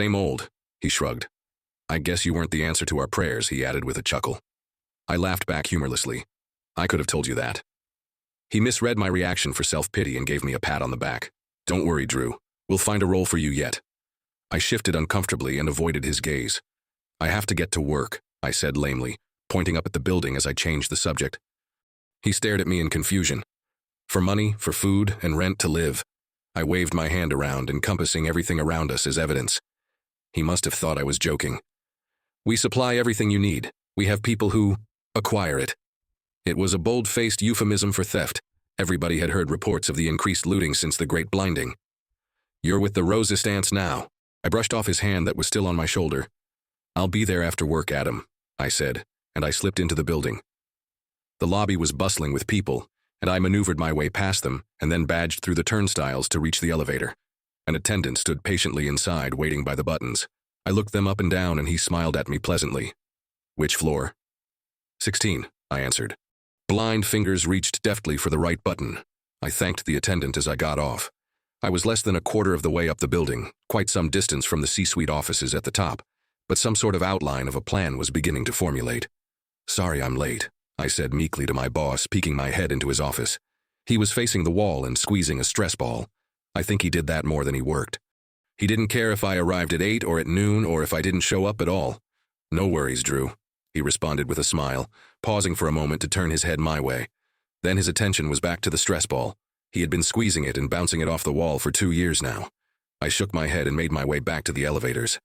Same old, he shrugged. I guess you weren't the answer to our prayers, he added with a chuckle. I laughed back humorlessly. I could have told you that. He misread my reaction for self-pity and gave me a pat on the back. Don't worry, Drew. We'll find a role for you yet. I shifted uncomfortably and avoided his gaze. I have to get to work, I said lamely, pointing up at the building as I changed the subject. He stared at me in confusion. For money, for food, and rent to live. I waved my hand around, encompassing everything around us as evidence. He must have thought I was joking. We supply everything you need. We have people who acquire it. It was a bold-faced euphemism for theft. Everybody had heard reports of the increased looting since the Great Blinding. You're with the Rosistants now. I brushed off his hand that was still on my shoulder. I'll be there after work, Adam, I said, and I slipped into the building. The lobby was bustling with people, and I maneuvered my way past them and then badged through the turnstiles to reach the elevator. An attendant stood patiently inside, waiting by the buttons. I looked them up and down, and he smiled at me pleasantly. Which floor? 16, I answered. Blind fingers reached deftly for the right button. I thanked the attendant as I got off. I was less than a quarter of the way up the building, quite some distance from the C-suite offices at the top, but some sort of outline of a plan was beginning to formulate. Sorry I'm late, I said meekly to my boss, peeking my head into his office. He was facing the wall and squeezing a stress ball. I think he did that more than he worked. He didn't care if I arrived at 8 or at noon or if I didn't show up at all. No worries, Drew, he responded with a smile, pausing for a moment to turn his head my way. Then his attention was back to the stress ball. He had been squeezing it and bouncing it off the wall for 2 years now. I shook my head and made my way back to the elevators.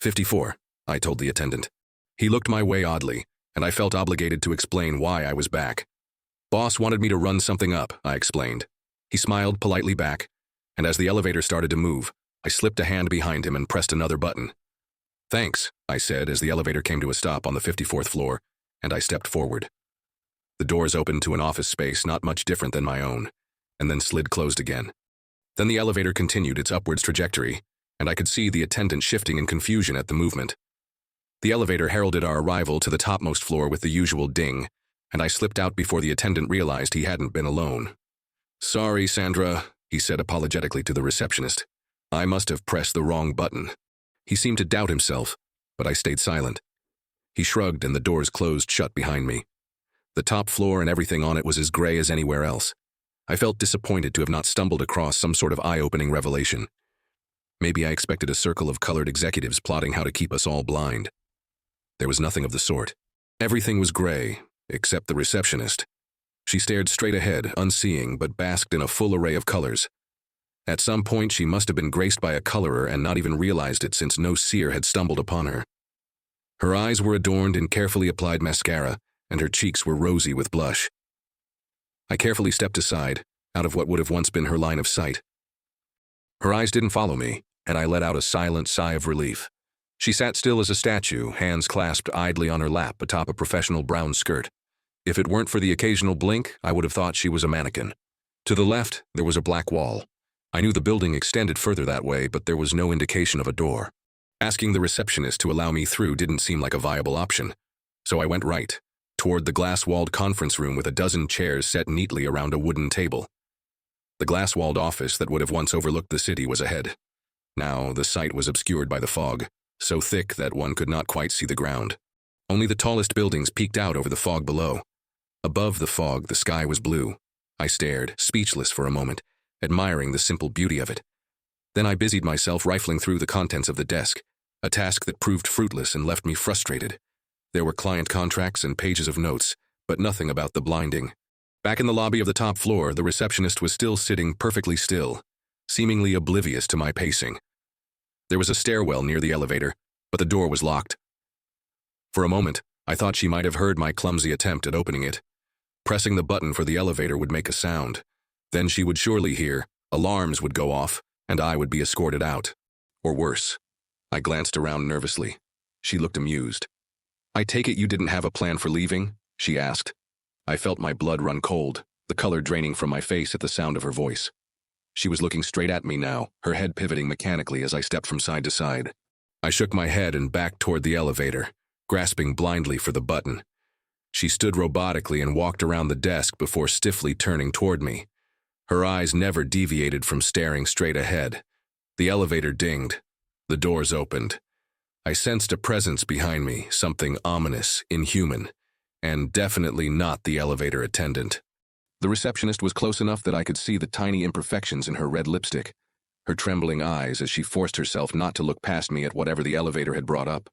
54, I told the attendant. He looked my way oddly, and I felt obligated to explain why I was back. Boss wanted me to run something up, I explained. He smiled politely back, and as the elevator started to move, I slipped a hand behind him and pressed another button. Thanks, I said as the elevator came to a stop on the 54th floor, and I stepped forward. The doors opened to an office space not much different than my own, and then slid closed again. Then the elevator continued its upwards trajectory, and I could see the attendant shifting in confusion at the movement. The elevator heralded our arrival to the topmost floor with the usual ding, and I slipped out before the attendant realized he hadn't been alone. Sorry, Sandra, he said apologetically to the receptionist. I must have pressed the wrong button. He seemed to doubt himself, but I stayed silent. He shrugged and the doors closed shut behind me. The top floor and everything on it was as gray as anywhere else. I felt disappointed to have not stumbled across some sort of eye-opening revelation. Maybe I expected a circle of colored executives plotting how to keep us all blind. There was nothing of the sort. Everything was gray, except the receptionist. She stared straight ahead, unseeing, but basked in a full array of colors. At some point, she must have been graced by a colorer and not even realized it since no seer had stumbled upon her. Her eyes were adorned in carefully applied mascara, and her cheeks were rosy with blush. I carefully stepped aside, out of what would have once been her line of sight. Her eyes didn't follow me, and I let out a silent sigh of relief. She sat still as a statue, hands clasped idly on her lap atop a professional brown skirt. If it weren't for the occasional blink, I would have thought she was a mannequin. To the left, there was a black wall. I knew the building extended further that way, but there was no indication of a door. Asking the receptionist to allow me through didn't seem like a viable option, so I went right, toward the glass-walled conference room with a dozen chairs set neatly around a wooden table. The glass-walled office that would have once overlooked the city was ahead. Now, the sight was obscured by the fog, so thick that one could not quite see the ground. Only the tallest buildings peeked out over the fog below. Above the fog, the sky was blue. I stared, speechless for a moment, admiring the simple beauty of it. Then I busied myself rifling through the contents of the desk, a task that proved fruitless and left me frustrated. There were client contracts and pages of notes, but nothing about the blinding. Back in the lobby of the top floor, the receptionist was still sitting perfectly still, seemingly oblivious to my pacing. There was a stairwell near the elevator, but the door was locked. For a moment, I thought she might have heard my clumsy attempt at opening it. Pressing the button for the elevator would make a sound. Then she would surely hear, alarms would go off, and I would be escorted out. Or worse. I glanced around nervously. She looked amused. I take it you didn't have a plan for leaving? She asked. I felt my blood run cold, the color draining from my face at the sound of her voice. She was looking straight at me now, her head pivoting mechanically as I stepped from side to side. I shook my head and backed toward the elevator, grasping blindly for the button. She stood robotically and walked around the desk before stiffly turning toward me. Her eyes never deviated from staring straight ahead. The elevator dinged. The doors opened. I sensed a presence behind me, something ominous, inhuman, and definitely not the elevator attendant. The receptionist was close enough that I could see the tiny imperfections in her red lipstick, her trembling eyes as she forced herself not to look past me at whatever the elevator had brought up.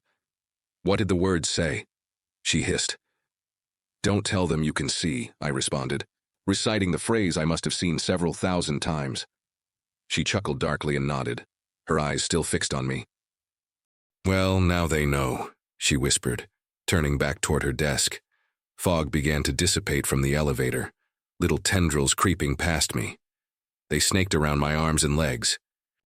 "What did the words say?" she hissed. "Don't tell them you can see," I responded, reciting the phrase I must have seen several thousand times. She chuckled darkly and nodded, her eyes still fixed on me. "Well, now they know," she whispered, turning back toward her desk. Fog began to dissipate from the elevator, little tendrils creeping past me. They snaked around my arms and legs,